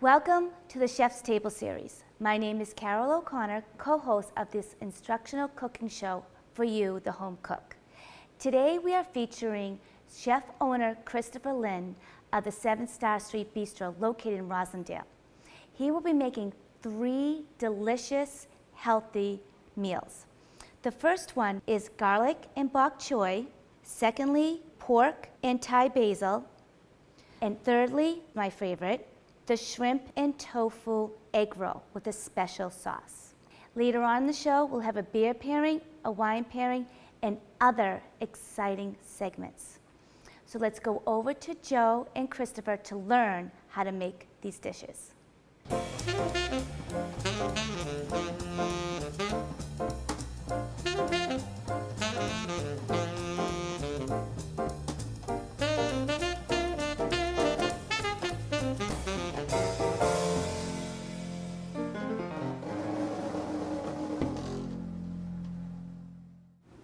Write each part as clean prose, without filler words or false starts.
Welcome to the Chef's Table series. My name is Carol O'Connor, co-host of this instructional cooking show for you, the home cook. Today we are featuring chef owner Christopher Lynn of the 7 Star Street Bistro located in Roslindale. He will be making 3 delicious, healthy meals. The first one is garlic and bok choy. Secondly, pork and Thai basil. And thirdly, my favorite, the shrimp and tofu egg roll with a special sauce. Later on in the show, we'll have a beer pairing, a wine pairing, and other exciting segments. So let's go over to Joe and Christopher to learn how to make these dishes.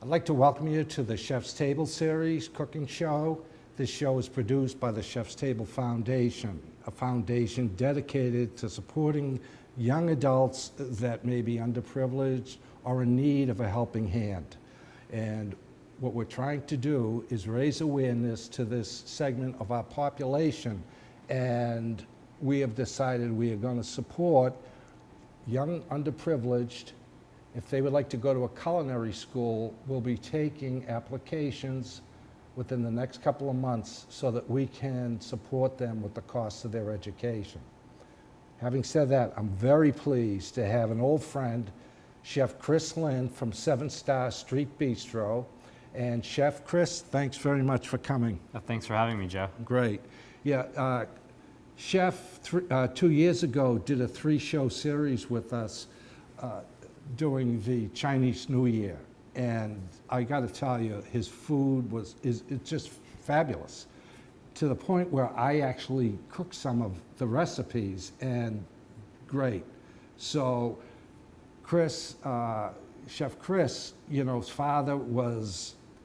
I'd like to welcome you to the Chef's Table series cooking show. This show is produced by the Chef's Table Foundation, a foundation dedicated to supporting young adults that may be underprivileged or in need of a helping hand. And what we're trying to do is raise awareness to this segment of our population, and we have decided we are going to support young underprivileged. If they would like to go to a culinary school, we'll be taking applications within the next couple of months so that we can support them with the cost of their education. Having said that, I'm very pleased to have an old friend, Chef Chris Lynn from 7 Star Street Bistro. And Chef Chris, thanks very much for coming. Thanks for having me, Joe. Great. Yeah, Chef 2 years ago did a 3-show series with us during the Chinese New Year, and I got to tell you, his food is just fabulous, to the point where I actually cooked some of the recipes, and great. So Chris, Chef Chris, you know, his father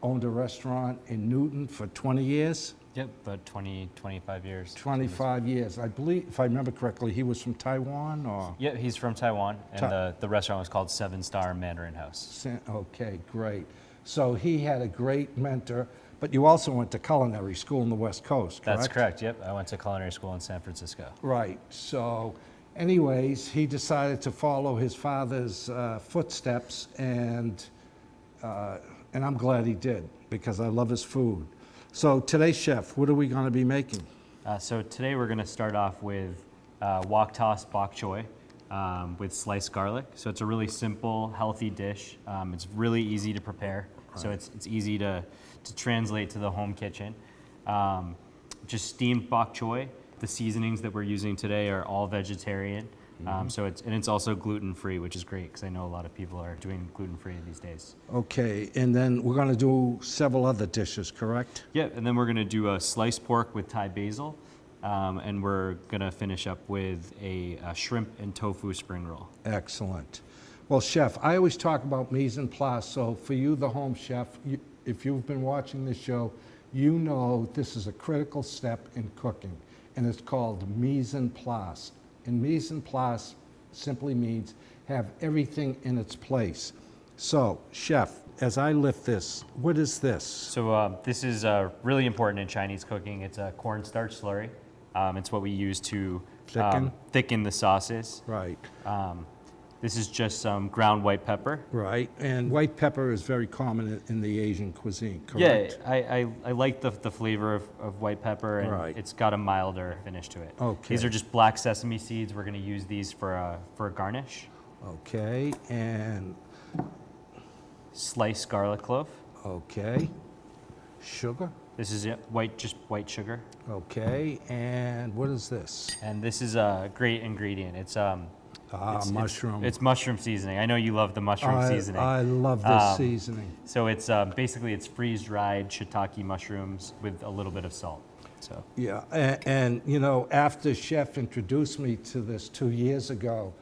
owned a restaurant in Newton for 20 years. Yep, about 25 years. 25 years. I believe, if I remember correctly, he was from Taiwan, or? Yeah, he's from Taiwan, and the restaurant was called 7 Star Mandarin House. Okay, great. So he had a great mentor, but you also went to culinary school in the West Coast, correct? That's correct, yep. I went to culinary school in San Francisco. Right. So anyways, he decided to follow his father's footsteps, and I'm glad he did, because I love his food. So today, Chef, what are we going to be making? So today we're going to start off with wok tossed bok choy with sliced garlic. So it's a really simple, healthy dish. It's really easy to prepare, right. So it's easy to translate to the home kitchen. Just steamed bok choy. The seasonings that we're using today are all vegetarian. So it's also gluten-free, which is great because I know a lot of people are doing gluten-free these days. Okay, and then we're going to do several other dishes, correct? Yeah, and then we're going to do a sliced pork with Thai basil, and we're going to finish up with a shrimp and tofu spring roll. Excellent. Well, Chef, I always talk about mise en place, so for you, the home chef, if you've been watching this show, you know this is a critical step in cooking, and it's called mise en place. And mise en place simply means have everything in its place. So, Chef, as I lift this, what is this? So this is really important in Chinese cooking. It's a cornstarch slurry. It's what we use to thicken the sauces. Right. This is just some ground white pepper. Right, and white pepper is very common in the Asian cuisine, correct? Yeah, I like the flavor of white pepper, and right. It's got a milder finish to it. Okay. These are just black sesame seeds. We're going to use these for a garnish. Okay, and? Sliced garlic clove. Okay. Sugar? This is just white sugar. Okay, and what is this? And this is a great ingredient. It's mushroom. It's mushroom seasoning. I know you love the mushroom seasoning. I love this seasoning. So it's basically it's freeze-dried shiitake mushrooms with a little bit of salt. So yeah, and you know, after Chef introduced me to this 2 years ago,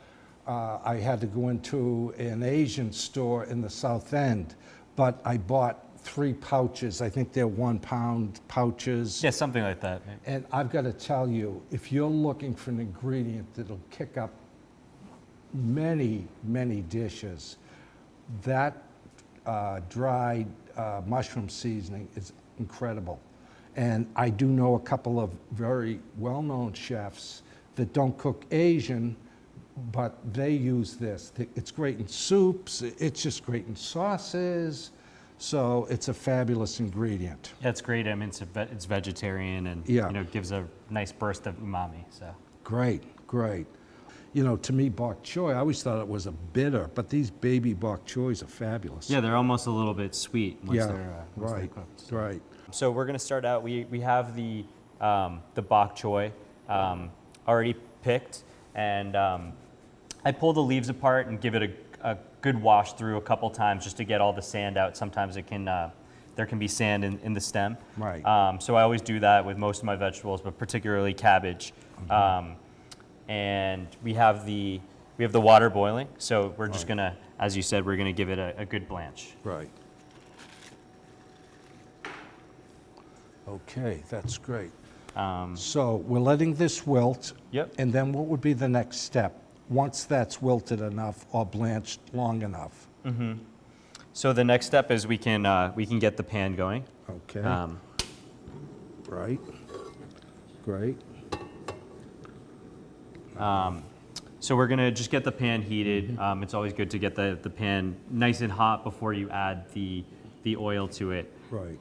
I had to go into an Asian store in the South End, but I bought 3 pouches. I think they're 1 pound pouches. Yeah, something like that. And I've got to tell you, if you're looking for an ingredient that'll kick up many, many dishes, that dried mushroom seasoning is incredible. And I do know a couple of very well-known chefs that don't cook Asian, but they use this. It's great in soups, it's just great in sauces, so it's a fabulous ingredient. Yeah, it's great. I mean, it's vegetarian and you know, gives a nice burst of umami. So Great, great. You know, to me, bok choy, I always thought it was a bitter, but these baby bok choys are fabulous. yeah, they're almost a little bit sweet once they're right, cooked. right. So we're gonna start out. We have the bok choy already picked, and I pull the leaves apart and give it a good wash through a couple times just to get all the sand out. Sometimes it can there can be sand in the stem. Right. So I always do that with most of my vegetables, but particularly cabbage. And we have the water boiling. So we're just gonna, as you said, we're gonna give it a good blanch. Right. Okay, that's great. So we're letting this wilt. Yep. And then what would be the next step once that's wilted enough or blanched long enough? So the next step is we can get the pan going. Okay. Right. Great. So we're gonna just get the pan heated. It's always good to get the pan nice and hot before you add the oil to it. Right.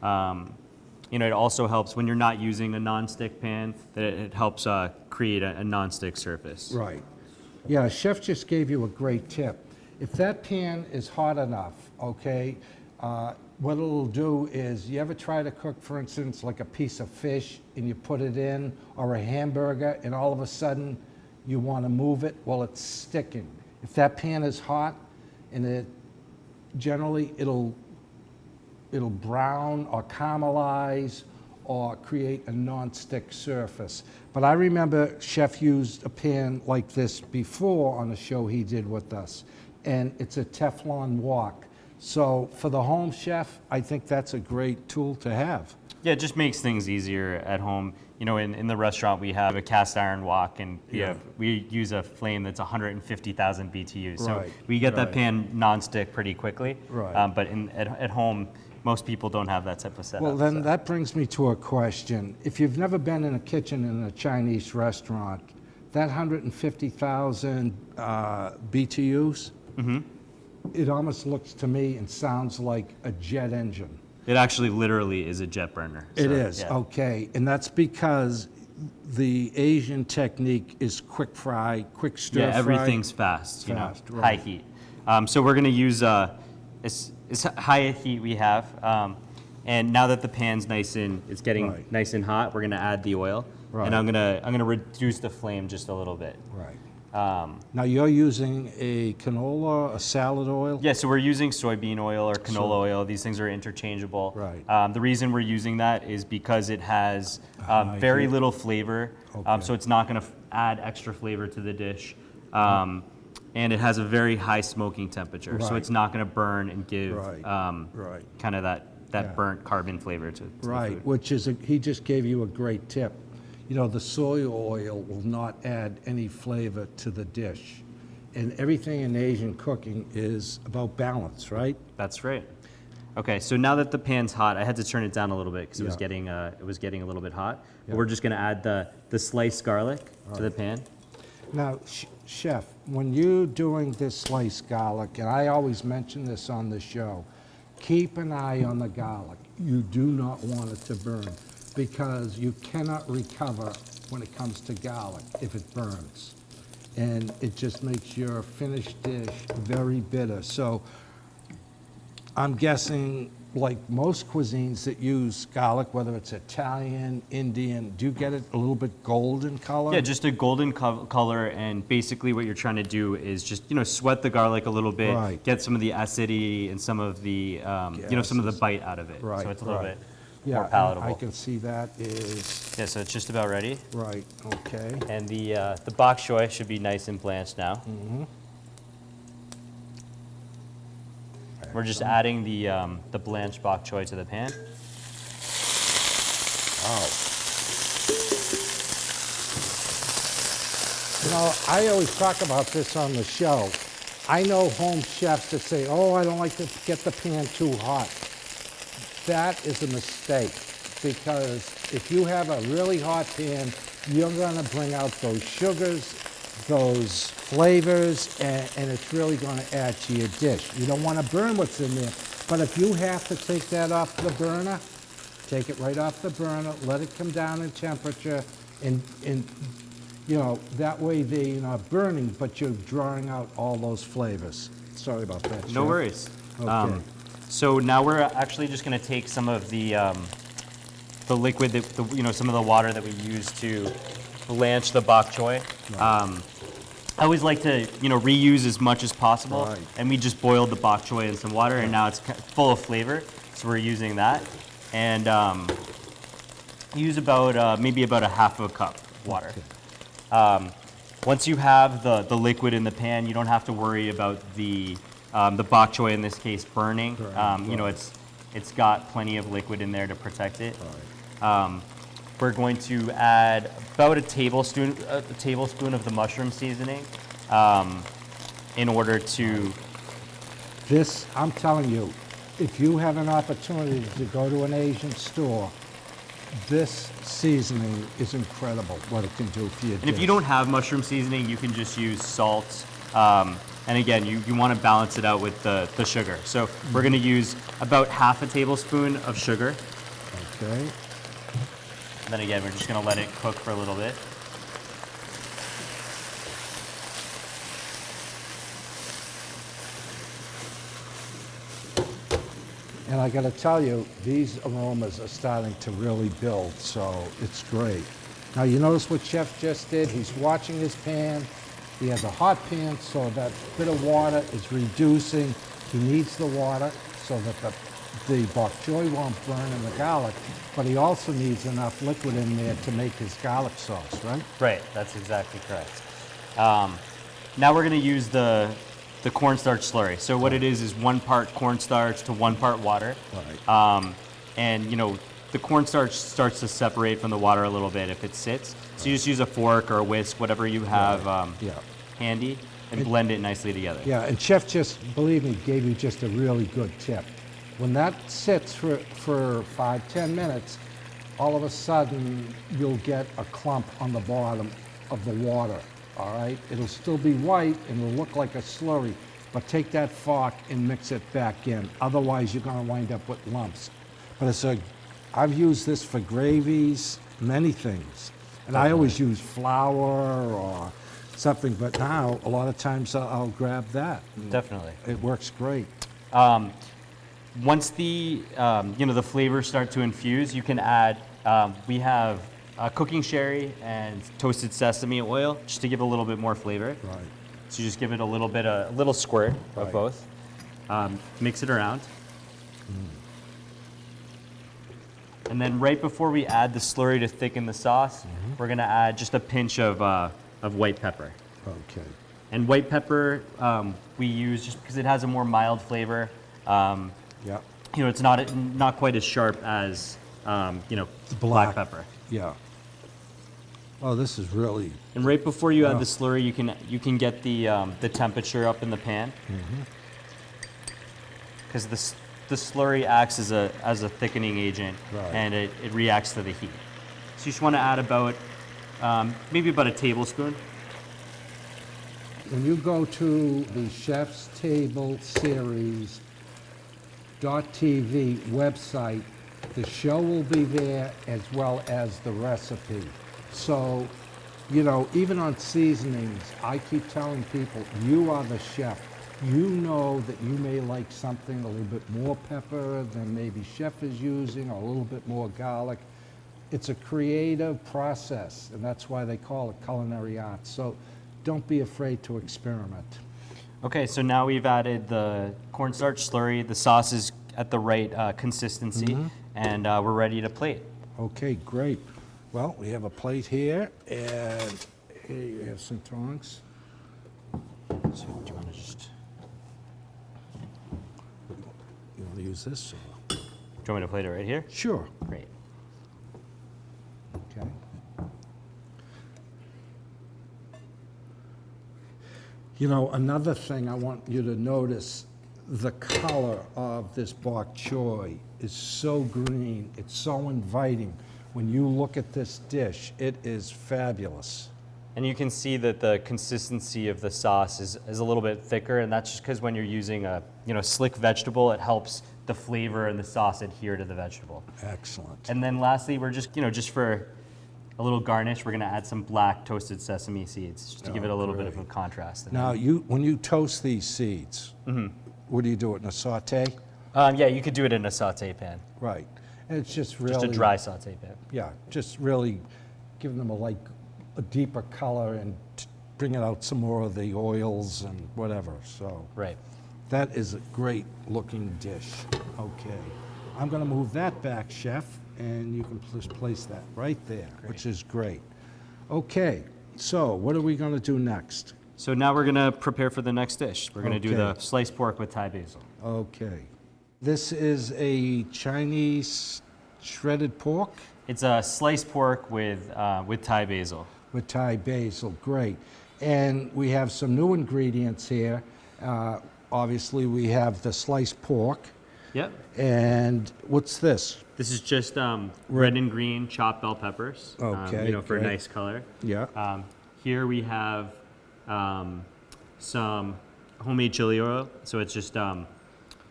You know, it also helps when you're not using a non-stick pan, that it helps create a non-stick surface. Right. Yeah, chef just gave you a great tip. If that pan is hot enough, okay, what it'll do is, you ever try to cook, for instance, like a piece of fish and you put it in, or a hamburger, and all of a sudden you want to move it? Well, it's sticking. If that pan is hot, and generally it'll brown or caramelize or create a non-stick surface. But I remember Chef used a pan like this before on a show he did with us, and it's a Teflon wok. So for the home chef, I think that's a great tool to have. Yeah, it just makes things easier at home. You know, in the restaurant we have a cast iron wok, and we use a flame that's 150,000 BTUs. So Right, we get that right. pan non-stick pretty quickly. Right. But at home, most people don't have that type of setup. Well, then so. that brings me to a question. If you've never been in a kitchen in a Chinese restaurant, that 150,000 BTUs, it almost looks to me and sounds like a jet engine. It actually literally is a jet burner. It so, is, yeah. okay. And that's because the Asian technique is quick fry, quick stir fry. Yeah, everything's fast, Fast, you know, right. high heat. So we're gonna use as high a heat we have. And now that the pan's it's getting Right. nice and hot, we're gonna add the oil. Right. And I'm gonna reduce the flame just a little bit. Right. Now you're using a canola, a salad oil? Yeah, so we're using soybean oil or canola oil. These things are interchangeable. Right. The reason we're using that is because it has very heat. little flavor, Okay. so it's not going to add extra flavor to the dish. And it has a very high smoking temperature, so Right. it's not going to burn and give Right. Right. kind of that Yeah. burnt carbon flavor to the Right, food. which is, he just gave you a great tip. You know, the soy oil will not add any flavor to the dish. And everything in Asian cooking is about balance, right? That's right. Okay, so now that the pan's hot, I had to turn it down a little bit because Yeah. it was getting a little bit hot. But Yeah. we're just going to add the sliced garlic to the pan. Now, Chef, when you're doing this sliced garlic, and I always mention this on the show, keep an eye on the garlic. You do not want it to burn, because you cannot recover when it comes to garlic if it burns. And it just makes your finished dish very bitter. So I'm guessing, like most cuisines that use garlic, whether it's Italian, Indian, do you get it a little bit golden color? Yeah, just a golden color, and basically what you're trying to do is just, you know, sweat the garlic a little bit, Right. get some of the acidity and some of the, you know, some of the bite out of it. Right, So it's a little right. bit more and palatable. I can see that is, Yeah, so it's just about ready. right, okay. And the bok choy should be nice and blanched now. We're just adding the blanched bok choy to the pan. Wow. You know, I always talk about this on the show. I know home chefs that say, oh, I don't like to get the pan too hot. That is a mistake, because if you have a really hot pan, you're gonna bring out those sugars, those flavors, and it's really gonna add to your dish. You don't wanna burn what's in there, but if you have to take that off the burner, take it right off the burner, let it come down in temperature, and you know, that way you're not burning, but you're drawing out all those flavors. Sorry about that, No Chef. worries. Okay. So now we're actually just going to take some of the liquid, you know, some of the water that we use to blanch the bok choy. I always like to, you know, reuse as much as possible. Right. And we just boiled the bok choy in some water, and now it's full of flavor. So we're using that, and use about maybe about a half of a cup of water. Okay. Once you have the liquid in the pan, you don't have to worry about the bok choy, in this case, burning. You know, it's got plenty of liquid in there to protect it. We're going to add about a tablespoon of the mushroom seasoning in order to. This, I'm telling you, if you have an opportunity to go to an Asian store, this seasoning is incredible, what it can do for your And if you don't have mushroom seasoning, you can just use salt. And again, you want to balance it out with the sugar. So we're going to use about half a tablespoon of sugar. Okay. And then again, we're just going to let it cook for a little bit. And I got to tell you, these aromas are starting to really build, so it's great. Now you notice what Chef just did? He's watching his pan. He has a hot pan, so that bit of water is reducing. He needs the water so that the bok choy won't burn in the garlic, but he also needs enough liquid in there to make his garlic sauce, right? Right, that's exactly correct. Now we're going to use the cornstarch slurry. So what it is 1 part cornstarch to 1 part water. Right. And you know, the cornstarch starts to separate from the water a little bit if it sits. So you just use a fork or a whisk, whatever you have handy, and blend it nicely together. Yeah, and Chef just, believe me, gave you just a really good tip. When that sits for 5-10 minutes, all of a sudden you'll get a clump on the bottom of the water, all right? It'll still be white and it'll look like a slurry, but take that fork and mix it back in. Otherwise, you're gonna wind up with lumps. But I've used this for gravies, many things. And I always use flour or something, but now a lot of times I'll grab that. Definitely. It works great. Once the you know, the flavors start to infuse, you can add. We have cooking sherry and toasted sesame oil, just to give a little bit more flavor. Right. So you just give it a little squirt of Right. both. Mix it around. And then right before we add the slurry to thicken the sauce, we're gonna add just a pinch of white pepper. Okay. And white pepper we use just because it has a more mild flavor. Yeah. You know, it's not quite as sharp as you know, black pepper. Yeah. Oh, this is really. And right before you add the slurry, you can get the temperature up in the pan, because the slurry acts as a thickening agent, Right. and it reacts to the heat. So you just want to add about maybe about a tablespoon. When you go to the Chef's Table Series .tv website, the show will be there as well as the recipe. So, you know, even on seasonings, I keep telling people, you are the chef. You know that you may like something a little bit more pepper than maybe chef is using, or a little bit more garlic. It's a creative process, and that's why they call it culinary arts. So don't be afraid to experiment. Okay, so now we've added the cornstarch slurry. The sauce is at the right consistency, and we're ready to plate. Okay, great. Well, we have a plate here, and here you have some tongs. So do you want to just? use this? Or? Do you want me to plate it right here? Sure. Great. Okay. You know, another thing I want you to notice, the color of this bok choy is so green, it's so inviting. When you look at this dish, it is fabulous. And you can see that the consistency of the sauce is a little bit thicker, and that's just because when you're using a slick vegetable, it helps the flavor and the sauce adhere to the vegetable. Excellent. And then lastly, we're just for a little garnish, we're gonna add some black toasted sesame seeds just to give it a little bit of a contrast. Now, when you toast these seeds, what do you do it in a saute? Yeah, you could do it in a saute pan. Right. And it's just really... Just a dry saute pan. Yeah, just really giving them a deeper color and bringing out some more of the oils and whatever, so. Right. That is a great looking dish. Okay. I'm gonna move that back, chef, and you can just place that right there, which is great. Okay, so what are we gonna do next? So now we're gonna prepare for the next dish. We're gonna do Okay. the sliced pork with Thai basil. Okay. This is a Chinese shredded pork It's a sliced pork with Thai basil. with Thai basil, great. And we have some new ingredients here. Obviously, we have the sliced pork. Yep. And what's this? This is just red and green chopped bell peppers. Okay, for a great. nice color. Yeah. Here we have some homemade chili oil. So it's just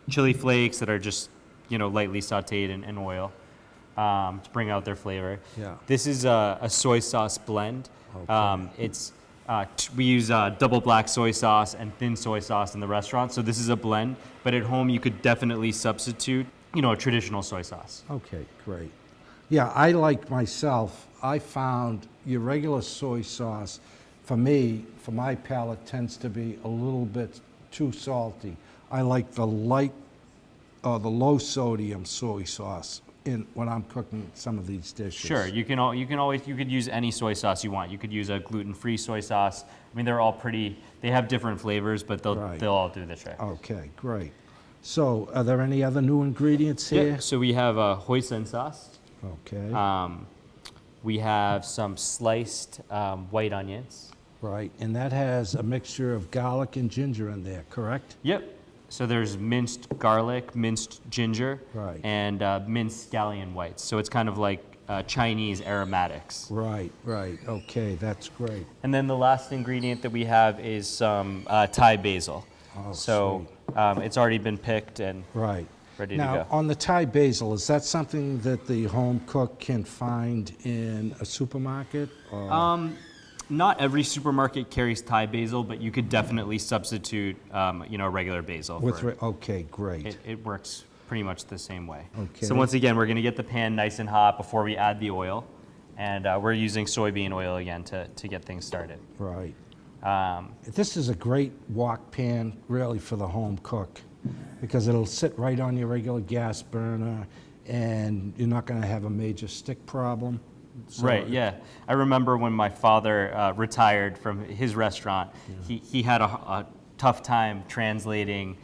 chili flakes that are just lightly sautéed in oil to bring out their flavor. Yeah. This is a soy sauce blend. Okay. We use double black soy sauce and thin soy sauce in the restaurant. So this is a blend, but at home you could definitely substitute, a traditional soy sauce. Okay, great. Yeah, I like myself, I found your regular soy sauce, for me, for my palate, tends to be a little bit too salty. I like the the low sodium soy sauce when I'm cooking some of these dishes. Sure, you could use any soy sauce you want. You could use a gluten-free soy sauce. I mean, they're all they have different flavors, but they'll all do the trick. Okay, great. So, are there any other new ingredients here? Yeah, so we have hoisin sauce. Okay. We have some sliced white onions. Right, and that has a mixture of garlic and ginger in there, correct? Yep. So there's minced garlic, minced ginger, Right. and minced scallion whites. So it's kind of like Chinese aromatics. Right, okay, that's great. And then the last ingredient that we have is some Thai basil. Oh, so it's already been picked and Right. ready Now, to go. on the Thai basil, is that something that the home cook can find in a supermarket? Or? Not every supermarket carries Thai basil, but you could definitely substitute, regular basil. Okay, great. It works pretty much the same way. Okay. So once again, we're going to get the pan nice and hot before we add the oil, and we're using soybean oil again to get things started. Right. This is a great wok pan, really, for the home cook, because it'll sit right on your regular gas burner, and you're not going to have a major stick problem. So Right, yeah. I remember when my father retired from his restaurant, he had a tough time translating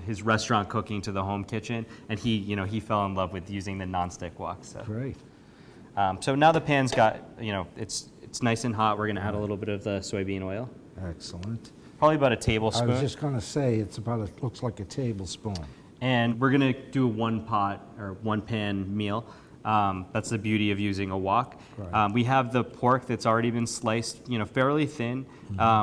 his restaurant cooking to the home kitchen, and he fell in love with using the nonstick wok. So. Great. So now the pan's got, it's nice and hot. We're going to add a little bit of the soybean oil. Excellent. Probably about a I tablespoon. was just going to say, looks like a tablespoon. And we're going to do a one pan meal. That's the beauty of using a wok. Right. We have the pork that's already been sliced, fairly thin.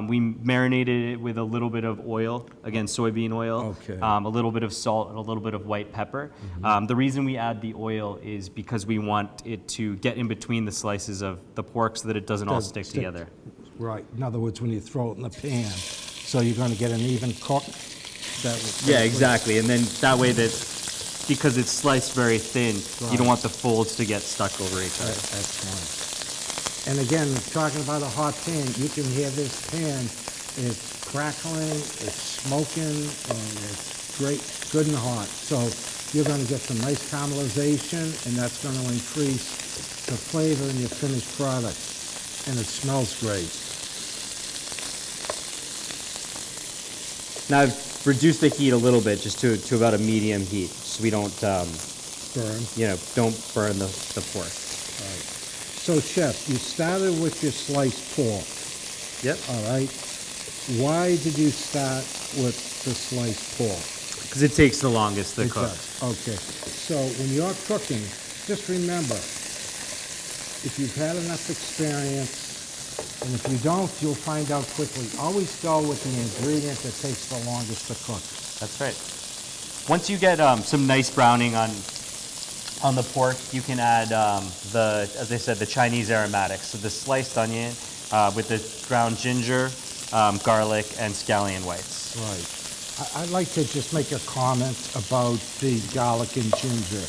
We marinated it with a little bit of oil, again, soybean oil, Okay. a little bit of salt, and a little bit of white pepper. The reason we add the oil is because we want it to get in between the slices of the pork so that it doesn't all stick together. Right. In other words, when you throw it in the pan, so you're going to get an even cook. Yeah, exactly. And then that way because it's sliced very thin, you don't want the folds to get stuck over each other. Excellent. And again, talking about a hot pan, you can hear this pan. It's crackling, it's smoking, and it's great, good and hot. So you're going to get some nice caramelization, and that's going to increase the flavor in your finished product. And it smells great. Now I've reduced the heat a little bit, just to about a medium heat. so we don't, Burn. don't burn the pork. Right. So, Chef, you started with your sliced pork. Yep. All right. Why did you start with the sliced pork? Because it takes the longest to cook. Okay. So when you're cooking, just remember, if you've had enough experience, and if you don't, you'll find out quickly. Always go with the ingredient that takes the longest to cook. That's right. Once you get some nice browning on the pork, you can add as I said, the Chinese aromatics. So the sliced onion with the ground ginger, garlic, and scallion whites. Right. I'd like to just make a comment about the garlic and ginger.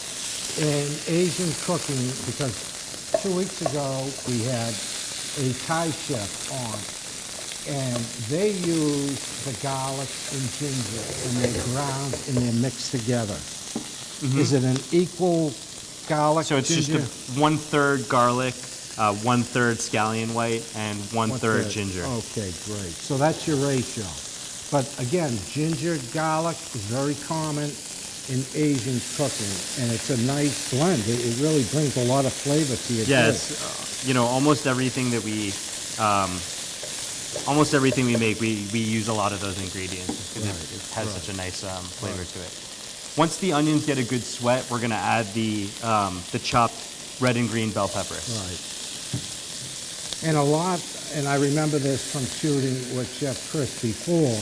In Asian cooking, because 2 weeks ago we had a Thai chef on, and they use the garlic and ginger, and they're ground and they're mixed together. Is it an equal garlic, So it's ginger? just 1/3 garlic, 1/3 scallion white, and 1/3 ginger. Okay, great. So that's your ratio. But again, ginger, garlic is very common in Asian cooking, and it's a nice blend. It really brings a lot of flavor to your dish. Yes, almost everything that we make, we use a lot of those ingredients because it has such a nice flavor to it. Once the onions get a good sweat, we're going to add the chopped red and green bell peppers. Right. And I remember this from shooting with Chef Chris before,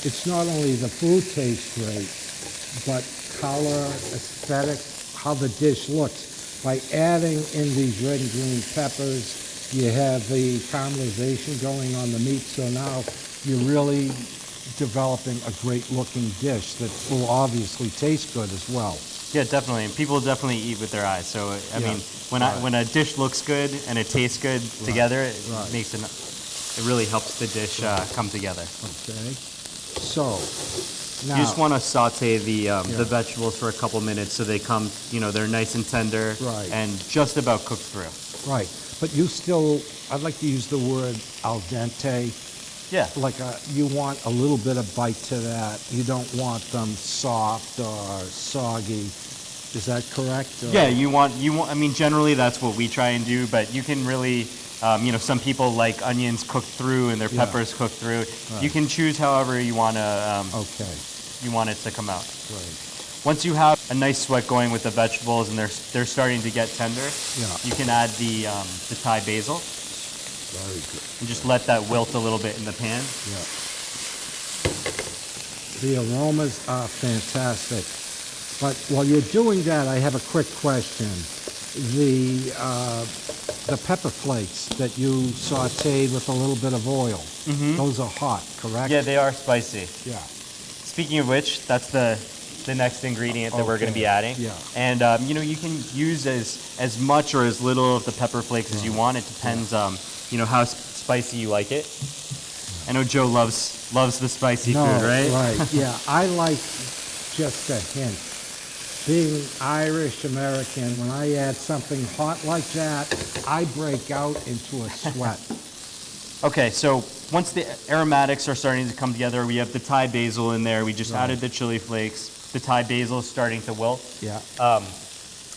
it's not only the food tastes great, but color, aesthetic, how the dish looks. By adding in these red and green peppers, you have the caramelization going on the meat, so now you're really developing a great looking dish that will obviously taste good as well. Yeah, definitely. And people definitely eat with their eyes. So I mean, when a dish looks good and it tastes good together, it makes it really helps the dish come together. Okay. So now You just want to saute the vegetables for a couple minutes so they come, they're nice and tender and just about cooked through. right, but you still, I'd like to use the word al dente. Yeah. Like you want a little bit of bite to that. You don't want them soft or soggy. Is that correct? Or? Yeah, you want. I mean, generally that's what we try and do, but you can really, some people like onions cooked through and their peppers cooked through. Right. You can choose however you want to. You want it to come out. Right. Once you have a nice sweat going with the vegetables and they're starting to get tender, you can add the Thai basil. Very good. And just let that wilt a little bit in the pan. Yeah. The aromas are fantastic. But while you're doing that, I have a quick question. The pepper flakes that you sauteed with a little bit of oil, those are hot, correct? Yeah, they are spicy. Yeah. Speaking of which, that's the next ingredient that we're going to be adding. Yeah. And you can use as much or as little of the pepper flakes as you want. It depends how spicy you like it. I know Joe loves the spicy food, right? Right, yeah. I like just a hint. Being Irish American, when I add something hot like that, I break out into a sweat. Okay, so once the aromatics are starting to come together, we have the Thai basil in there. We just added the chili flakes. The Thai basil is starting to wilt. Yeah.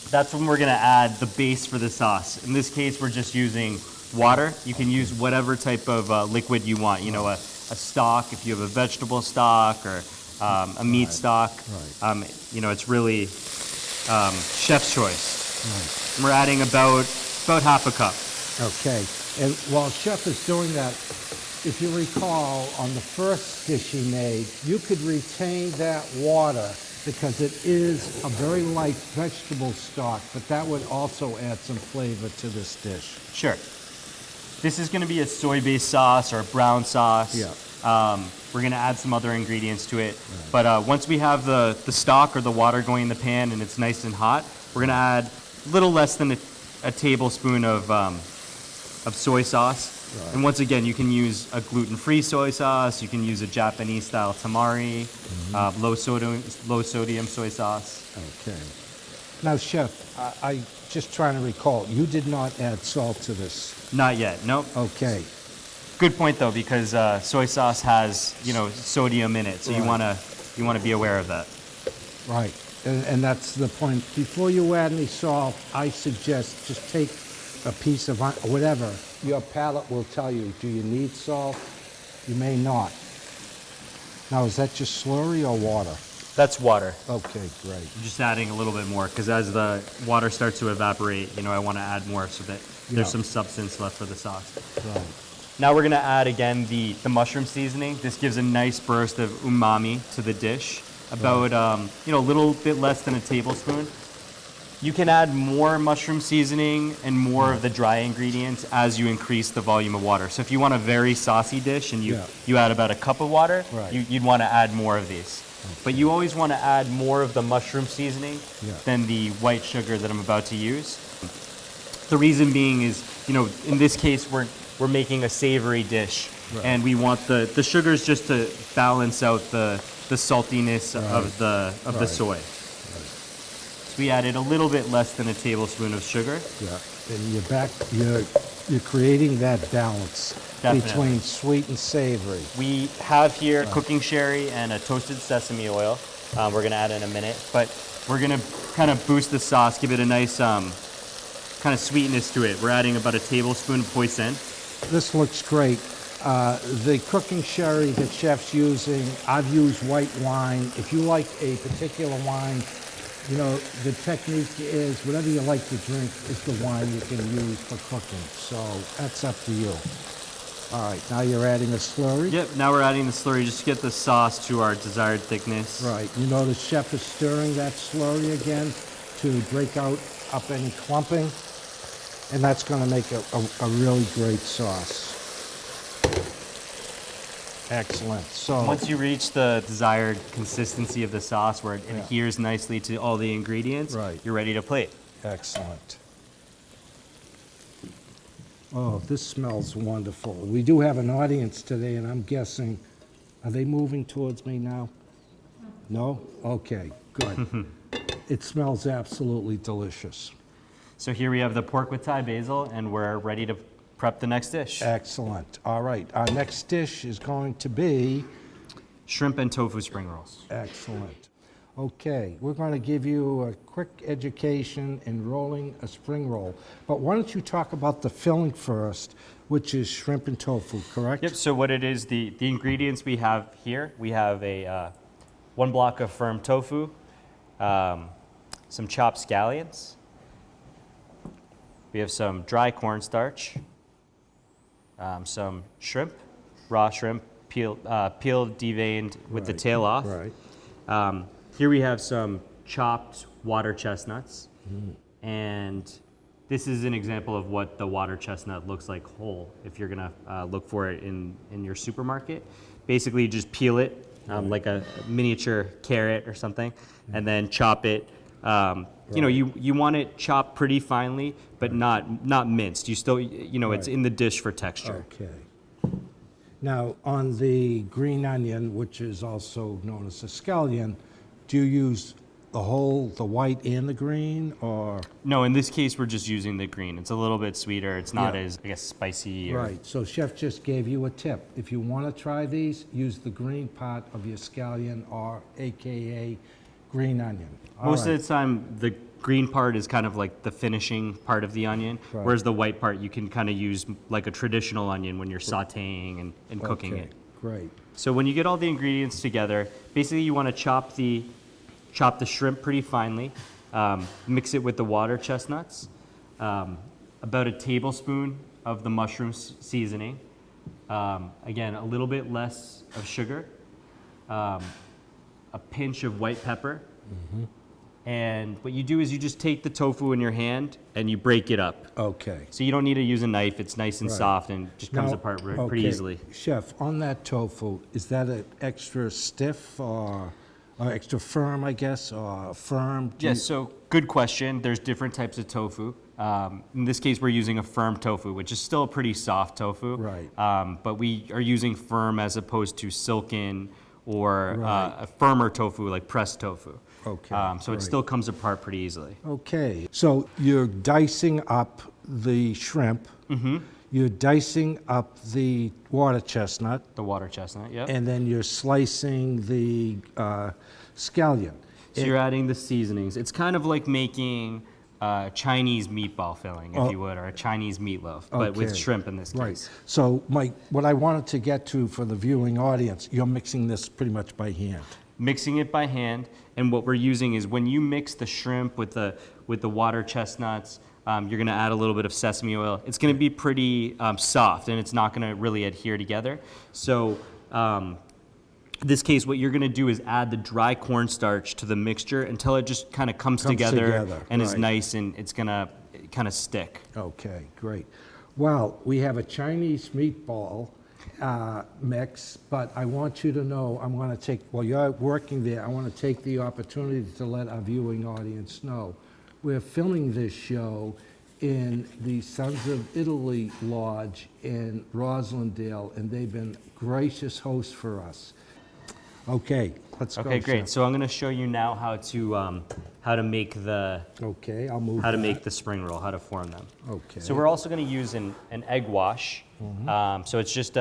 That's when we're going to add the base for the sauce. In this case, we're just using water. You can use whatever type of liquid you want. A stock, if you have a vegetable stock, or a meat stock. Right. It's really chef's choice. Right. And we're adding about half a cup. Okay. And while Chef is doing that, if you recall, on the first dish he made, you could retain that water because it is a very light vegetable stock, but that would also add some flavor to this dish. Sure. This is going to be a soy-based sauce or a brown sauce. Yeah. We're going to add some other ingredients to it. Right. But once we have the stock or the water going in the pan and it's nice and hot, we're going to add a little less than a tablespoon of soy sauce. Right. And once again, you can use a gluten-free soy sauce. You can use a Japanese-style tamari, low sodium soy sauce. Okay. Now, Chef, I just trying to recall, you did not add salt to this. Not yet. Nope. Okay. Good point though, because soy sauce has sodium in it, so you want to be aware of that. Right. and that's the point. Before you add any salt, I suggest just take a piece of whatever. Your palate will tell you, do you need salt? You may not. Now, is that just slurry or water? That's water. Okay, great. I'm just adding a little bit more because as the water starts to evaporate, I want to add more so that there's some substance left for the sauce. Right. Now we're gonna add again the mushroom seasoning. This gives a nice burst of umami to the dish. About a little bit less than a tablespoon. You can add more mushroom seasoning and more of the dry ingredients as you increase the volume of water. So if you want a very saucy dish and you add about a cup of water, you'd want to add more of these. Okay. But you always want to add more of the mushroom seasoning than the white sugar that I'm about to use. The reason being is, in this case, we're making a savory dish, and we want the sugars just to balance out the saltiness of the soy. So we added a little bit less than a tablespoon of sugar. Yeah, and you're creating that balance between sweet and savory. We have here cooking sherry and a toasted sesame oil. We're going to add in a minute, but we're going to kind of boost the sauce, give it a nice kind of sweetness to it. We're adding about a tablespoon of hoisin. This looks great. The cooking sherry that chef's using, I've used white wine. If you like a particular wine, the technique is whatever you like to drink is the wine you can use for cooking. So that's up to you. All right, now you're adding a slurry? Yep, now we're adding the slurry just to get the sauce to our desired thickness. Right, the chef is stirring that slurry again to break up any clumping, and that's going to make a really great sauce. Excellent. So once you reach the desired consistency of the sauce where it adheres nicely to all the ingredients, you're ready to plate. Excellent. Oh, this smells wonderful. We do have an audience today, and I'm guessing, are they moving towards me now? No? Okay, good. It smells absolutely delicious. So here we have the pork with Thai basil, and we're ready to prep the next dish. Excellent. All right, our next dish is going to be shrimp and tofu spring rolls. Excellent. Okay, we're going to give you a quick education in rolling a spring roll. But why don't you talk about the filling first, which is shrimp and tofu, correct? Yep, so what it is, the ingredients we have here, we have a 1 block of firm tofu, some chopped scallions, we have some dry cornstarch, some shrimp, raw shrimp, peeled, deveined with the tail off. Right. Here we have some chopped water chestnuts, and this is an example of what the water chestnut looks like whole if you're gonna look for it in your supermarket. Basically, you just peel it like a miniature carrot or something, and then chop it. You want it chopped pretty finely, but not minced. You still, it's in the dish for texture. Okay. Now, on the green onion, which is also known as a scallion, do you use the white and the green, or? No, in this case, we're just using the green. It's a little bit sweeter. It's not as, spicy. Right, so chef just gave you a tip. If you want to try these, use the green part of your scallion, or AKA green onion. Most of the time, the green part is kind of like the finishing part of the onion, whereas the white part you can kind of use like a traditional onion when you're sauteing and cooking it. Great. So when you get all the ingredients together, basically you want to chop the shrimp pretty finely, mix it with the water chestnuts, about a tablespoon of the mushroom seasoning, again, a little bit less of sugar, a pinch of white pepper, and what you do is you just take the tofu in your hand and you break it up. Okay. So you don't need to use a knife. It's nice and soft and just comes apart pretty easily. Chef, on that tofu, is that an extra stiff or extra firm, I guess, or firm? Yes, so good question. There's different types of tofu. In this case, we're using a firm tofu, which is still a pretty soft tofu. Right. But we are using firm as opposed to silken or a firmer tofu like pressed tofu. Okay. So it still comes apart pretty easily. Okay. So you're dicing up the shrimp. You're dicing up the water chestnut. The water chestnut, yeah. And then you're slicing the scallion. So you're adding the seasonings. It's kind of like making Chinese meatball filling, if you would, or a Chinese meatloaf, but with Okay. shrimp in this case. Right. So, Mike, what I wanted to get to for the viewing audience, you're mixing this pretty much by hand. Mixing it by hand, and what we're using is when you mix the shrimp with the water chestnuts, you're going to add a little bit of sesame oil. It's going to be pretty soft, and it's not going to really adhere together. So in this case, what you're going to do is add the dry cornstarch to the mixture until it just kind of comes together and is right. nice, and it's going to kind of stick. Okay, great. Well, we have a Chinese meatball mix, but I want you to know, I'm going to take, while you're working there, I want to take the opportunity to let our viewing audience know. We're filming this show in the Sons of Italy Lodge in Roslindale, and they've been gracious hosts for us. Okay, let's go. Okay, great. Chef. So I'm going to show you now how to make the Okay, I'll move how to that. make the spring roll, how to form them. Okay. So we're also going to use an egg wash. So it's just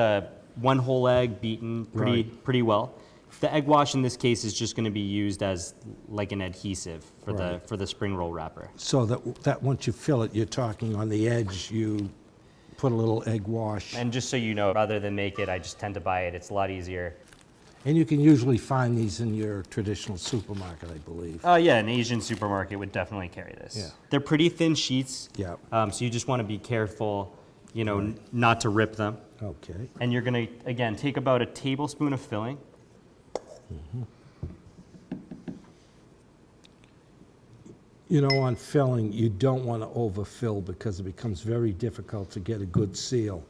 one whole egg beaten pretty well. The egg wash in this case is just going to be used as like an adhesive for the spring roll wrapper. So that once you fill it, you're talking on the edge, you put a little egg wash. And just so you know, rather than make it, I just tend to buy it. It's a lot easier. And you can usually find these in your traditional supermarket, I believe. Oh yeah, an Asian supermarket would definitely carry this. Yeah. They're pretty thin sheets. Yeah. So you just want to be careful, not to rip them. Okay. And you're going to, again, take about a tablespoon of filling. You know, on filling, you don't want to overfill because it becomes very difficult to get a good seal.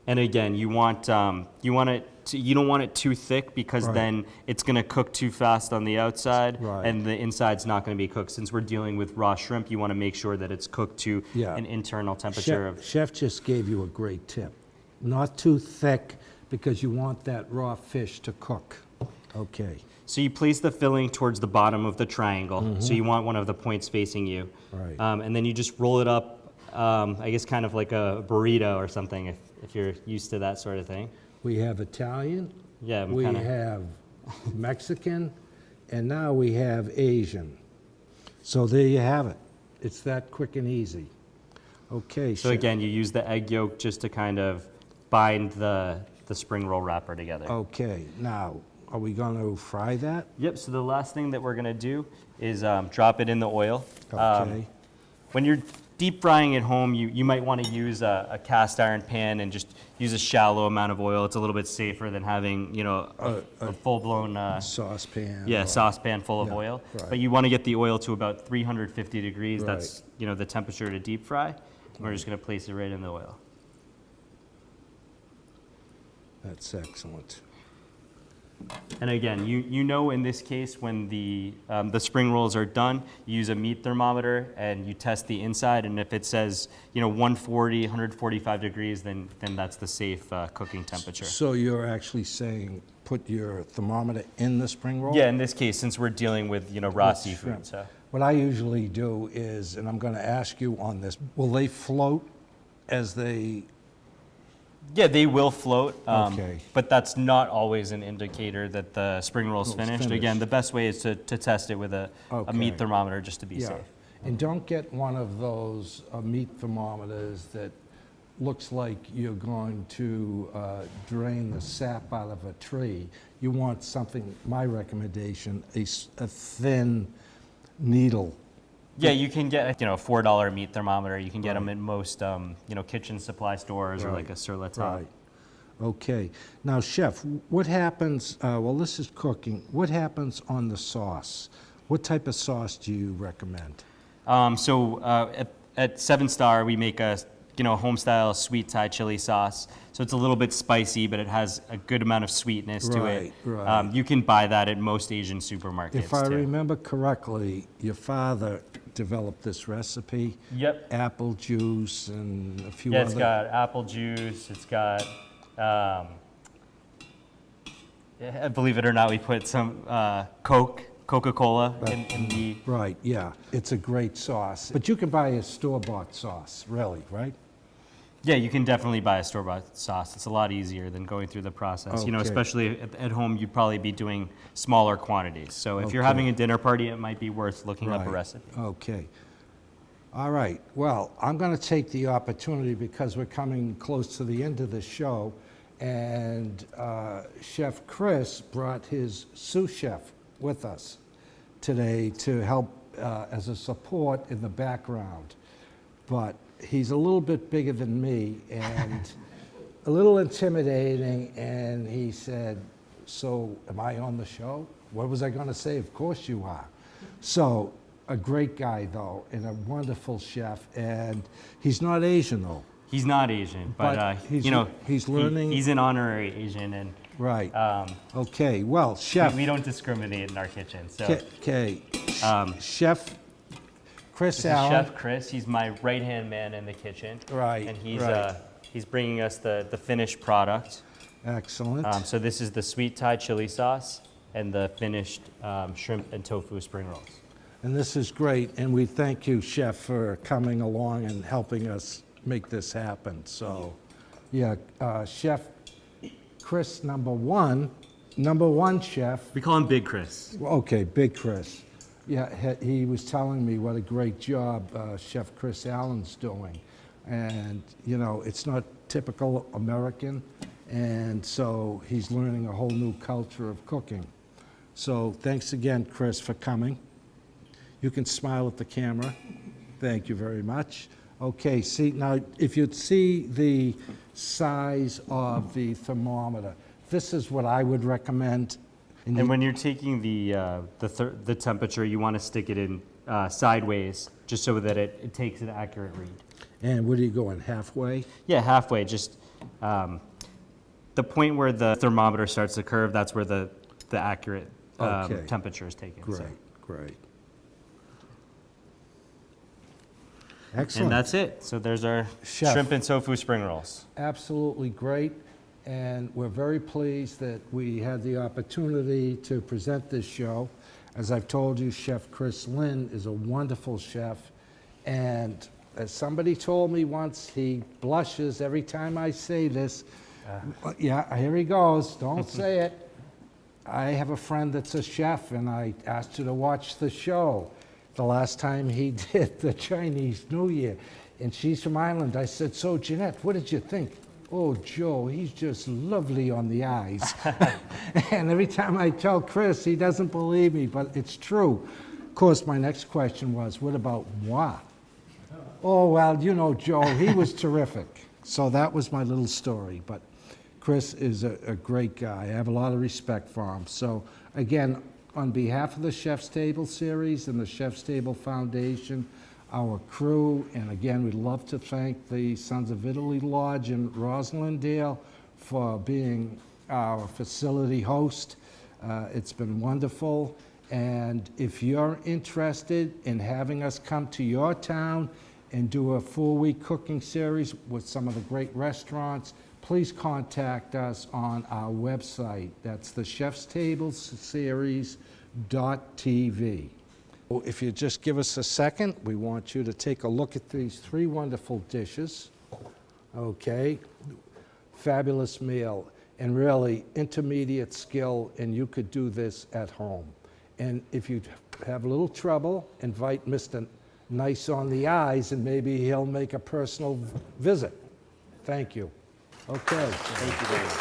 And again, you don't want it too thick because Right. then it's going to cook too fast on the outside, Right. and the inside's not going to be cooked. Since we're dealing with raw shrimp, you want to make sure that it's cooked to Yeah. an internal temperature of. Chef just gave you a great tip. Not too thick because you want that raw fish to cook. Okay. So you place the filling towards the bottom of the triangle. So you want one of the points facing you, Right. And then you just roll it up. I guess kind of like a burrito or something, if you're used to that sort of thing. We have Italian. Yeah, We have Mexican, and now we have Asian. So there you have it. It's that quick and easy. Okay. So Chef. again, you use the egg yolk just to kind of bind the spring roll wrapper together. Okay. Now, are we going to fry that? Yep, so the last thing that we're going to do is drop it in the oil. Okay. When you're deep frying at home, you might want to use a cast iron pan and just use a shallow amount of oil. It's a little bit safer than having, a full-blown Saucepan. or- saucepan full of Yeah, oil. right. But you want to get the oil to about 350 degrees. Right. That's, the temperature to deep fry. We're just going to place it right in the oil. That's excellent. And again, you know in this case when the spring rolls are done, you use a meat thermometer and you test the inside, and if it says 140, 145 degrees, then that's the safe cooking temperature. So you're actually saying put your thermometer in the spring roll? Yeah, in this case, since we're dealing with raw With seafood, shrimp. so. What I usually do is, and I'm going to ask you on this, will they float as they... Yeah, they will float, Okay. but that's not always an indicator that the spring roll's Roll's finished. finished. Again, the best way is to test it with a Okay. meat thermometer just to be Yeah. safe. And don't get one of those meat thermometers that looks like you're going to drain the sap out of a tree. You want something, my recommendation, a thin needle. Yeah, you can get a $4 meat thermometer. You can get them at most kitchen supply stores or like a Sur La Table. Right. Okay. Now, Chef, what happens, well, this is cooking. What happens on the sauce? What type of sauce do you recommend? At 7 Star, we make a home-style sweet Thai chili sauce. So it's a little bit spicy, but it has a good amount of sweetness to it. Right. You can buy that at most Asian supermarkets If I too. remember correctly, your father developed this recipe. Yep. Apple juice and a few Yeah, other... it's got apple juice. It's got, believe it or not, we put some Coca-Cola in the. Right, yeah. It's a great sauce. But you can buy a store-bought sauce, really, right? Yeah, you can definitely buy a store-bought sauce. It's a lot easier than going through the process. You know, Okay. especially at home, you'd probably be doing smaller quantities. So if you're Okay. having a dinner party, it might be worth looking up a Right. recipe. Okay. All right. Well, I'm going to take the opportunity because we're coming close to the end of the show, and Chef Chris brought his sous chef with us today to help as a support in the background. But he's a little bit bigger than me and a little intimidating, and he said, "So am I on the show?" What was I going to say? Of course you are. So a great guy, though, and a wonderful chef, and he's not Asian, though. He's not Asian, but he's, you know, he's learning. He's an honorary Asian, and Right. Okay. Well, chef. we don't discriminate in our kitchen. So Okay. Chef Chris this is Allen. Chef Chris. He's my right-hand man in the kitchen. Right, And right. he's bringing us the finished product. Excellent. So this is the sweet Thai chili sauce and the finished shrimp and tofu spring rolls. And this is great, and we thank you, Chef, for coming along and helping us make this happen. So, yeah, Chef Chris, number one chef. We call him Big Chris. Okay, Big Chris. Yeah, he was telling me what a great job Chef Chris Allen's doing. And, you know, it's not typical American, and so he's learning a whole new culture of cooking. So thanks again, Chris, for coming. You can smile at the camera. Thank you very much. Okay, see, now, if you'd see the size of the thermometer, this is what I would recommend. And when you're taking the temperature, you want to stick it in sideways, just so that it takes an accurate read. And what are you going, halfway? Yeah, halfway. Just the point where the thermometer starts to curve, that's where the accurate Okay. temperature is taken. Great, So. great. And Excellent. that's it. So there's our Chef. shrimp and tofu spring rolls. Absolutely great. And we're very pleased that we had the opportunity to present this show. As I've told you, Chef Chris Lynn is a wonderful chef. And as somebody told me once, he blushes every time I say this. Yeah, here he goes. Don't say it. I have a friend that's a chef, and I asked her to watch the show the last time he did the Chinese New Year. And she's from Ireland. I said, "So, Jeanette, what did you think?" "Oh, Joe, he's just lovely on the eyes." And every time I tell Chris, he doesn't believe me, but it's true. Of course, my next question was, what about moi? "Oh, well, you know, Joe, he was terrific." So that was my little story. But Chris is a great guy. I have a lot of respect for him. So again, on behalf of the Chef's Table series and the Chef's Table Foundation, our crew, and again, we'd love to thank the Sons of Italy Lodge in Roslindale for being our facility host. It's been wonderful. And if you're interested in having us come to your town and do a 4-week cooking series with some of the great restaurants, please contact us on our website. That's the Chef's Table Series.tv. If you just give us a second, we want you to take a look at these 3 wonderful dishes. Okay, fabulous meal, and really intermediate skill, and you could do this at home. And if you have a little trouble, invite Mr. Nice on the Eyes, and maybe he'll make a personal visit. Thank you. Okay. Thank you very much.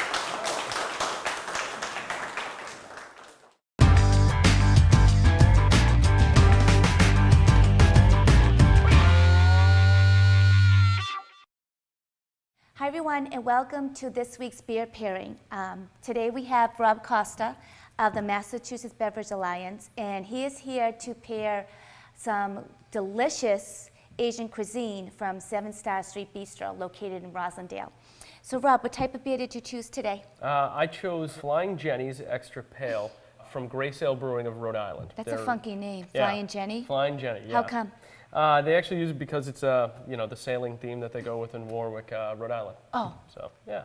Hi everyone, and welcome to this week's beer pairing. Today we have Rob Costa of the Massachusetts Beverage Alliance, and he is here to pair some delicious Asian cuisine from 7 Star Street Bistro, located in Roslindale. So Rob, what type of beer did you choose today? I chose Flying Jenny's Extra Pale from Grey Sail Brewing of Rhode Island. That's a funky name, Yeah, Flying Jenny. Flying Jenny, yeah. How come? They actually use it because it's you know, the sailing theme that they go with in Warwick, Rhode Island. Oh. So yeah.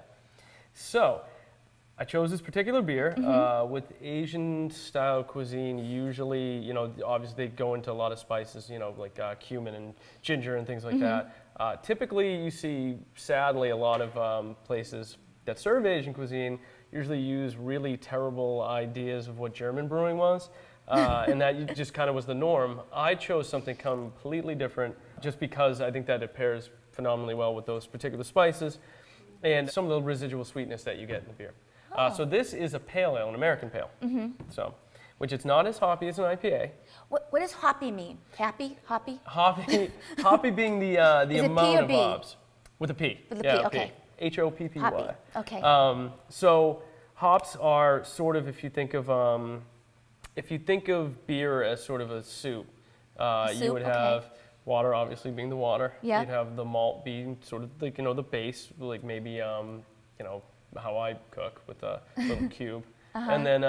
So I chose this particular beer with Asian style cuisine. Usually, you know, obviously they go into a lot of spices, you know, like cumin and ginger and things like that. Typically, you see, sadly, a lot of places that serve Asian cuisine usually use really terrible ideas of what German brewing was, and that just kind of was the norm. I chose something completely different just because I think that it pairs phenomenally well with those particular spices and some of the residual sweetness that you get in the beer. So this is a pale ale, an American pale. So, which it's not as hoppy as an IPA. What does hoppy mean? Happy? Hoppy? Hoppy being the Is it amount P or of B? hops. With a P. With a yeah, P, okay. Hoppy. Hoppy, okay. So hops are sort of, if you think of beer as sort of a soup, you would have water, obviously being the water. Yeah. You'd have the malt being sort of like, the base, like maybe, how I cook with a little cube. And then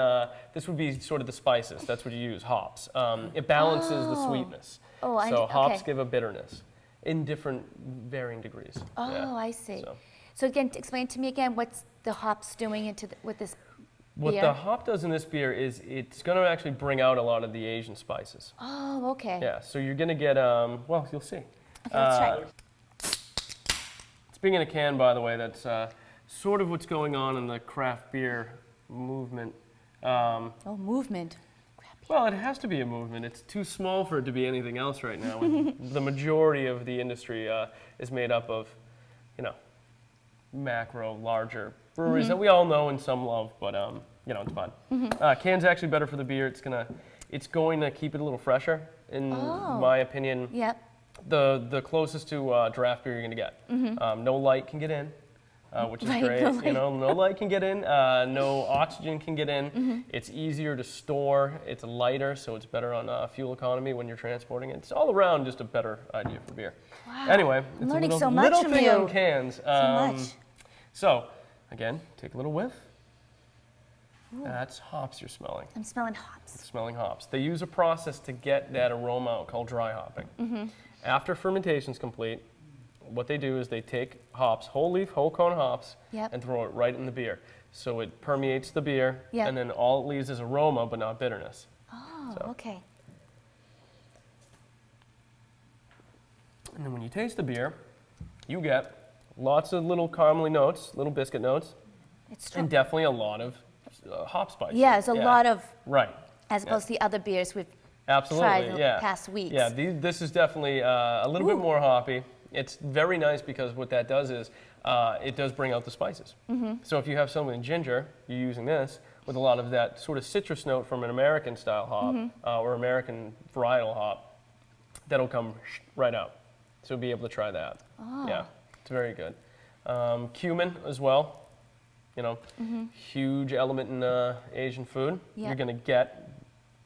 this would be sort of the spices. That's what you use, hops. It balances the sweetness. So hops give a bitterness in different varying degrees. Oh, Yeah. I see. So. So again, explain to me again, what's the hops doing with this What beer? the hop does in this beer is it's going to actually bring out a lot of the Asian spices. Oh, okay. Yeah, so you're going to get, well, you'll see. Okay, let's try. It's being in a can, by the way. That's sort of what's going on in the craft beer movement. Movement. Well, it has to be a movement. It's too small for it to be anything else right now. And the majority of the industry is made up of, macro, larger breweries that we all know and some love, but it's fun. Can's actually better for the beer. It's going to keep it a little fresher, in my opinion. Yep. The closest to draft beer you're going to get. No light can get in, which is Right, great. no light. No light can get in. No oxygen can get in. It's easier to store. It's lighter, so it's better on fuel economy when you're transporting it. It's all around just a better idea for beer. Wow. Anyway, I'm it's learning a so little, much little from thing you. on cans. So much. So, again, take a little whiff. That's hops you're smelling. I'm smelling hops. Smelling hops. They use a process to get that aroma out called dry hopping. After fermentation's complete, what they do is they take hops, whole leaf, whole cone hops, Yep. and throw it right in the beer. So it permeates the beer, Yep. and then all it leaves is aroma, but not bitterness. Oh, So. okay. And then when you taste the beer, you get lots of little caramely notes, little biscuit notes, It's strong. and definitely a lot of hop spice. Yeah, it's a lot of, Right. as opposed to the other beers we've Absolutely, tried the yeah. past weeks. Yeah, this is definitely a little bit more hoppy. It's very nice because what that does is it does bring out the spices. So if you have something ginger, you're using this with a lot of that sort of citrus note from an American style hop or American varietal hop, that'll come right out. So be able to try that. Yeah, it's very good. Cumin as well. Huge element in Asian food. Yep. You're going to get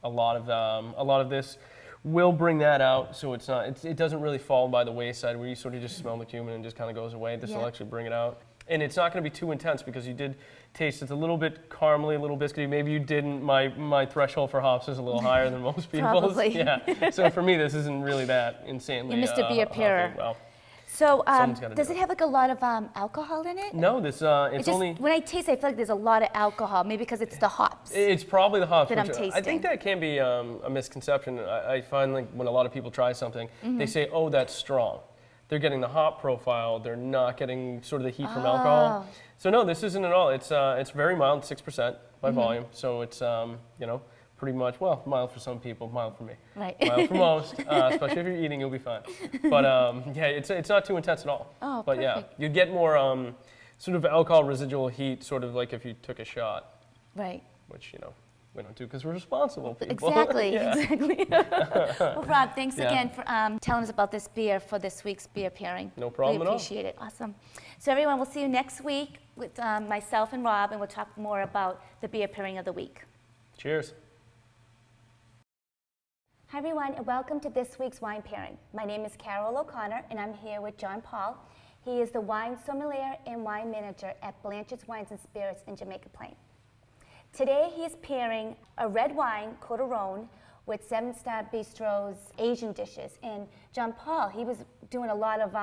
a lot of this will bring that out, so it doesn't really fall by the wayside where you sort of just smell the cumin and just kind of goes away. This will actually bring it out. And it's not going to be too intense because you did taste it's a little bit caramely, a little biscuity. Maybe you didn't. My threshold for hops is a little higher than most people's. Probably. Yeah. So for me, this isn't really that insanely. You Mr. Beer hoppy. Pairer. Well, So Someone's gotta does do it it. have like a lot of alcohol in it? no, this it's only. When I taste it, I feel like there's a lot of alcohol, maybe because it's the hops. It's probably the hops. that I'm which I tasting. think that can be a misconception. I find like when a lot of people try something, they say, "Oh, that's strong." They're getting the hop profile. They're not getting sort of the heat from alcohol. So no, this isn't at all. It's very mild, 6% by volume. So it's pretty much mild for some people, mild for me. Right. Mild for most, especially if you're eating, you'll be fine. But it's not too intense at all. Oh, but perfect. you'd get more sort of alcohol residual heat, sort of like if you took a shot, Right. which we don't do because we're responsible people. Exactly. Yeah. Exactly. Well, Rob, thanks Yeah. again for telling us about this beer for this week's beer pairing. No problem We at all. appreciate it. Awesome. So everyone, we'll see you next week with myself and Rob, and we'll talk more about the beer pairing of the week. Cheers. Hi everyone, and welcome to this week's wine pairing. My name is Carol O'Connor, and I'm here with John Paul. He is the wine sommelier and wine manager at Blanchard's Wines and Spirits in Jamaica Plain. Today he is pairing a red wine, Cotes-du-Rhone, with 7-Star Bistro's Asian dishes. And John Paul, he was doing a lot of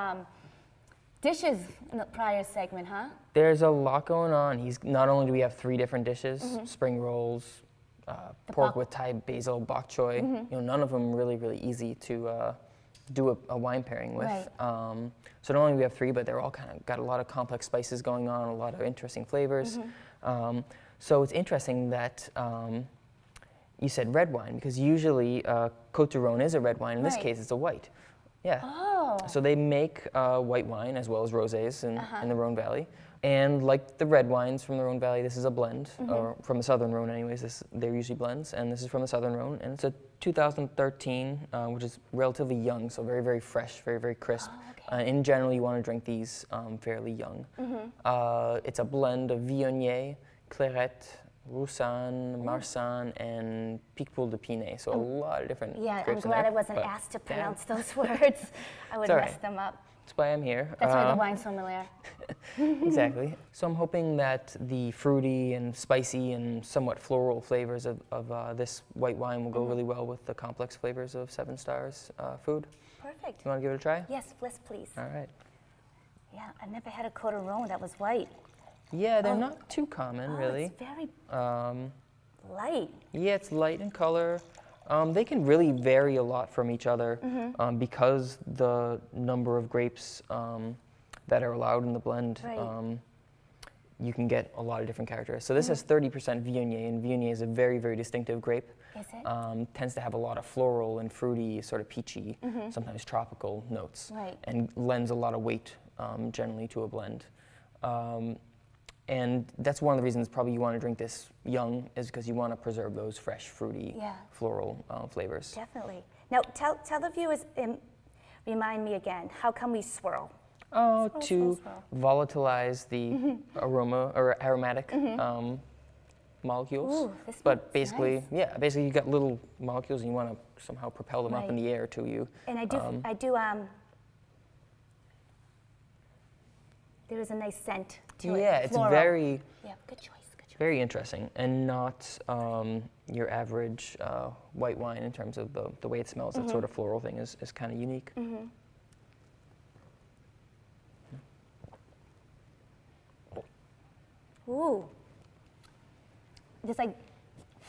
dishes in the prior segment, huh? There's a lot going on. Not only do we have 3 different dishes, spring rolls, pork bok- with Thai basil, bok choy. None of them really easy to do a wine pairing with. Right. So not only do we have 3, but they're all kind of got a lot of complex spices going on, a lot of interesting flavors. So it's interesting that you said red wine, because usually Cotes-du-Rhone is a red wine. In this Right. case, it's a white. Yeah. Oh. So they make white wine as well as rosés in the Rhone Valley. And like the red wines from the Rhone Valley, this is a blend, or from the Southern Rhone anyways, they're usually blends, and this is from the Southern Rhone, and it's a 2013, which is relatively young, so very, very fresh, very, very crisp. Oh, okay. In general, you want to drink these fairly young. It's a blend of Viognier, Clairette, Roussanne, Marsanne, and Picpoul de Pinet, so a lot of different Yeah, I'm grapes in glad there, I wasn't but asked to pronounce those words. I would all mess right. them up. That's why I'm here. That's why the wine sommelier. Exactly. So I'm hoping that the fruity and spicy and somewhat floral flavors of this white wine will go really well with the complex flavors of Seven Stars food. Perfect. You want to give it a try? Yes, please. All right. Yeah, I've never had a Cotes-du-Rhone that was white. Yeah, they're not too common, really. It's very light. Yeah, it's light in color. They can really vary a lot from each other because the number of grapes that are allowed in the blend. Right. You can get a lot of different characters. So this has 30% Viognier, and Viognier is a very, very distinctive grape. Is it? Tends to have a lot of floral and fruity, sort of peachy, sometimes tropical notes, Right. and lends a lot of weight generally to a blend. And that's one of the reasons probably you want to drink this young, is because you want to preserve those fresh, fruity, Yeah. floral flavors. Definitely. Now, tell the viewers, remind me again, how can we swirl? Oh, Swirl, to swirl, volatilize the aroma or aromatic molecules. Ooh, this But smells basically, nice. yeah, basically you got little molecules and you want to somehow propel them up in Right. the air to you. And I do, there is a nice scent to it. Yeah, it's Floral. very, Yeah, good choice, good choice. very interesting, and not your average white wine in terms of the way it smells. That sort of floral thing is kind of unique. Ooh. There's like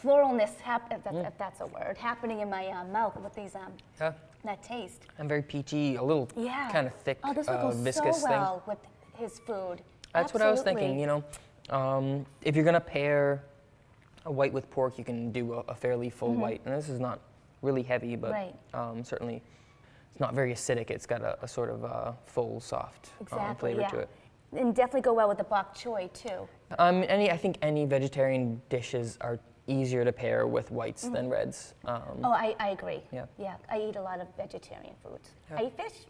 floralness, if that's a word, happening in my mouth with these, Yeah. that taste. And very peachy, a little Yeah. kind of thick, Oh, this would go viscous so thing. well with his food. That's what I was thinking, Absolutely. if you're gonna pair a white with pork, you can do a fairly full white. And this is not really heavy, but Right. certainly it's not very acidic. It's got a sort of full, soft Exactly, flavor yeah. to it. And definitely go well with the bok choy too. I think any vegetarian dishes are easier to pair with whites than reds. Oh, I agree. Yeah. Yeah, I eat a lot of vegetarian foods. Yeah. I eat fish,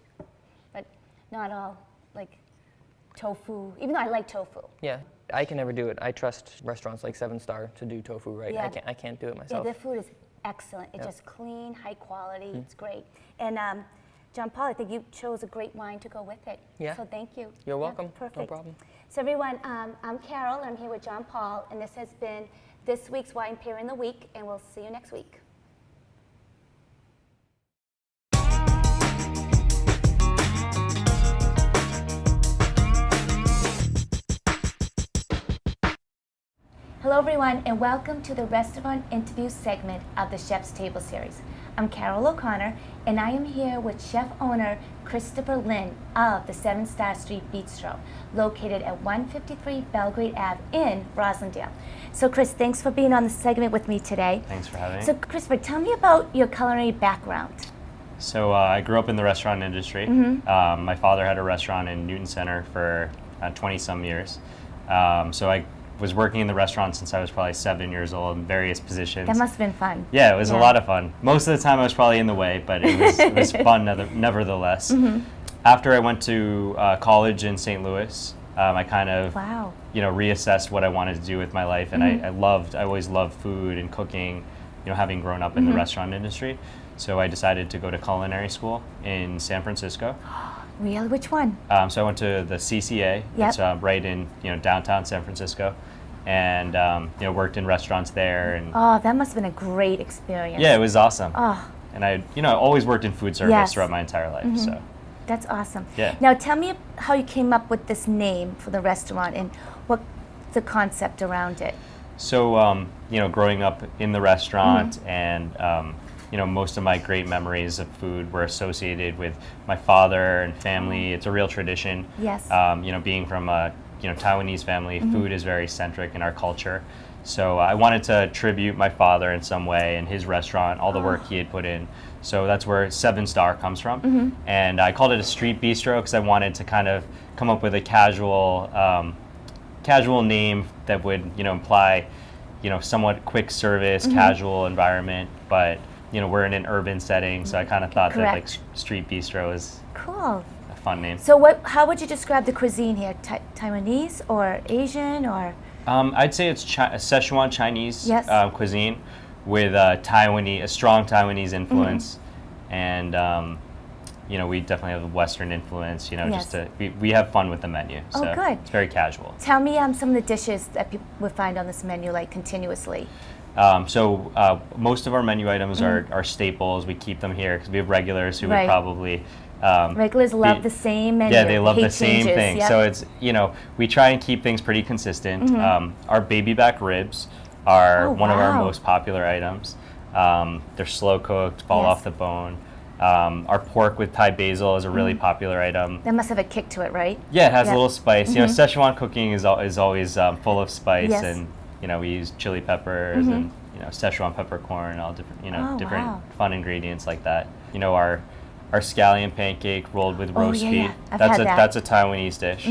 but not all, like tofu, even though I like tofu. Yeah, I can never do it. I trust restaurants like Seven Star to do tofu right. Yeah. I can't do it Yeah, myself. their food is excellent. It's Yeah. just clean, high quality. It's great. And John Paul, I think you chose a great wine to go with it. Yeah. So thank you. You're Yeah, welcome. perfect. No problem. So everyone, I'm Carol, and I'm here with John Paul, and this has been this week's Wine Pairing the Week, and we'll see you next week. Hello everyone, and welcome to the restaurant interview segment of the Chef's Table series. I'm Carol O'Connor, and I am here with chef owner Christopher Lynn of the 7 Star Street Bistro, located at 153 Belgrade Ave in Roslindale. So Chris, thanks for being on the segment with me today. Thanks for having me. So Christopher, tell me about your culinary background. So I grew up in the restaurant industry. My father had a restaurant in Newton Center for 20-some years. So I was working in the restaurant since I was probably 7 years old in various positions. That must have been fun. Yeah, it was a lot of fun. Most of the time I was probably in the way, but it was fun nevertheless. After I went to college in St. Louis, I kind of Wow. reassessed what I wanted to do with my life, and I always loved food and cooking, having grown up in the restaurant industry. So I decided to go to culinary school in San Francisco. Really? Which one? So I went to the CCA. Yep. It's right in downtown San Francisco, and worked in restaurants there. And Oh, that must have been a great experience. yeah, it was awesome. Oh, And I always worked in food service Yes. throughout my entire life. So that's awesome. Yeah. Now tell me how you came up with this name for the restaurant and what the concept around it. growing up in the restaurant and most of my great memories of food were associated with my father and family. It's a real tradition. Yes. Being from a Taiwanese family, food is very centric in our culture. So I wanted to tribute my father in some way and his restaurant, all the work he had put in. So that's where 7 Star comes from. And I called it a street bistro because I wanted to kind of come up with a casual name that would, imply, somewhat quick service, casual environment, but we're in an urban setting, so I kind of thought that like street bistro is cool. a fun name. So how would you describe the cuisine here? Taiwanese or Asian or? I'd say it's Szechuan Chinese Yes. Cuisine with a strong Taiwanese influence, and we definitely have a Western influence. Yes. We have fun with the menu. Oh, So good. It's very casual. Tell me some of the dishes that people would find on this menu like continuously. Most of our menu items are staples. We keep them here because we have regulars who Right. would probably Regulars love the same menu. Yeah, they love hate the same changes. thing. Yep. So it's we try and keep things pretty consistent. Our baby back ribs are Oh, one of our wow. most popular items. They're slow cooked, fall Yes. off the bone. Our pork with Thai basil is a really popular item. That must have a kick to it, right? Yeah, it has Yeah. a little spice. Szechuan cooking is always full of spice, Yes. and we use chili peppers and Szechuan peppercorn, all different Oh, different wow. fun ingredients like that. Our scallion pancake rolled with roast yeah, beef. yeah. I've had that. That's a Taiwanese dish.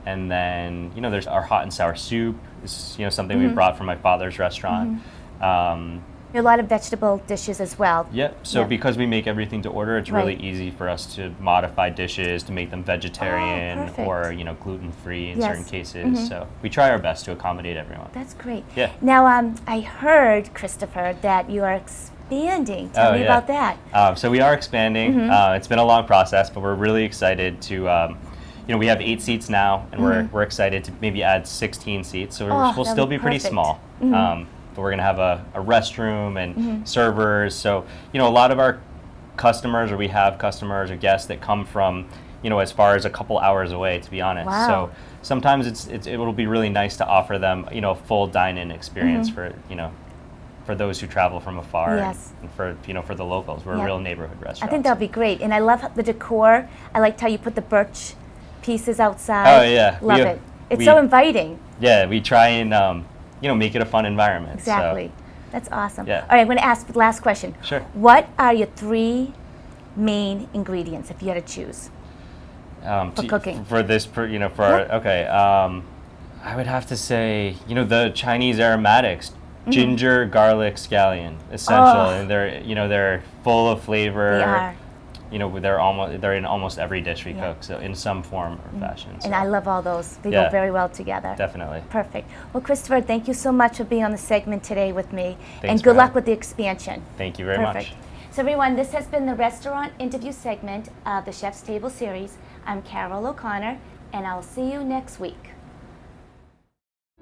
And then there's our hot and sour soup. It's something we brought from my father's restaurant. A lot of vegetable dishes as well. Yep. So Yep. because we make everything to order, it's really Right. easy for us to modify dishes to make them vegetarian perfect. or gluten free in Yes. certain cases. So we try our best to accommodate everyone. That's great. Yeah. Now, I heard, Christopher, that you are expanding. Tell me about that. So we are expanding. It's been a long process, but we're really excited to. We have 8 seats now, and we're excited to maybe add 16 seats. So we'll that'd still be be pretty perfect. small. But we're going to have a restroom and servers. So a lot of our customers, or we have customers or guests that come from as far as a couple hours away, to be honest. Wow. So sometimes it'll be really nice to offer them a full dine-in experience for those who travel from afar. Yes. And for the locals. We're Yep. a real neighborhood I restaurant. think that'll be great. And I love the decor. I liked how you put the birch pieces outside. Oh, yeah. Love We it. have- It's we- so inviting. Yeah, we try and make it a fun environment. so- Exactly. That's awesome. Yeah. All right, I'm going to ask the last question. Sure. What are your 3 main ingredients if you had to choose? For cooking. For this, for Yep. okay. I would have to say, the Chinese aromatics, ginger, garlic, scallion, essential, Oh. and they're full of flavor. They are. They're in almost every dish we cook, so in some form or fashion. And so I love all those. They Yeah. go very well together. definitely. Perfect. Well, Christopher, thank you so much for being on the segment today with me. Thanks and for good luck having- with the expansion. Thank you very Perfect. much. So everyone, this has been the restaurant interview segment of the Chef's Table series. I'm Carol O'Connor, and I'll see you next week.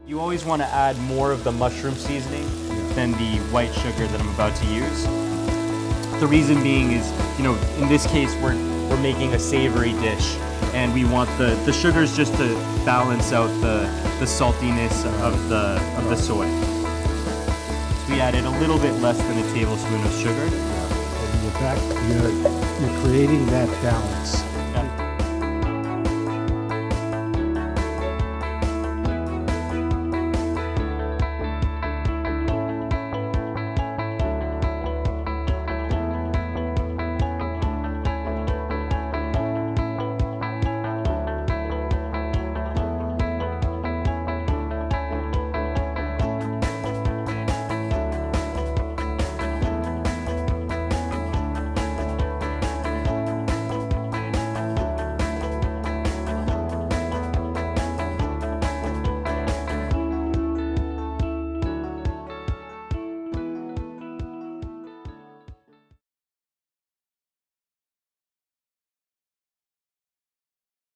You always want to add more of the mushroom seasoning than the white sugar that I'm about to use. The reason being is, in this case, we're making a savory dish, and we want the sugars just to balance out the saltiness of the soy. So we added a little bit less than a tablespoon of sugar. In fact, you're creating that balance.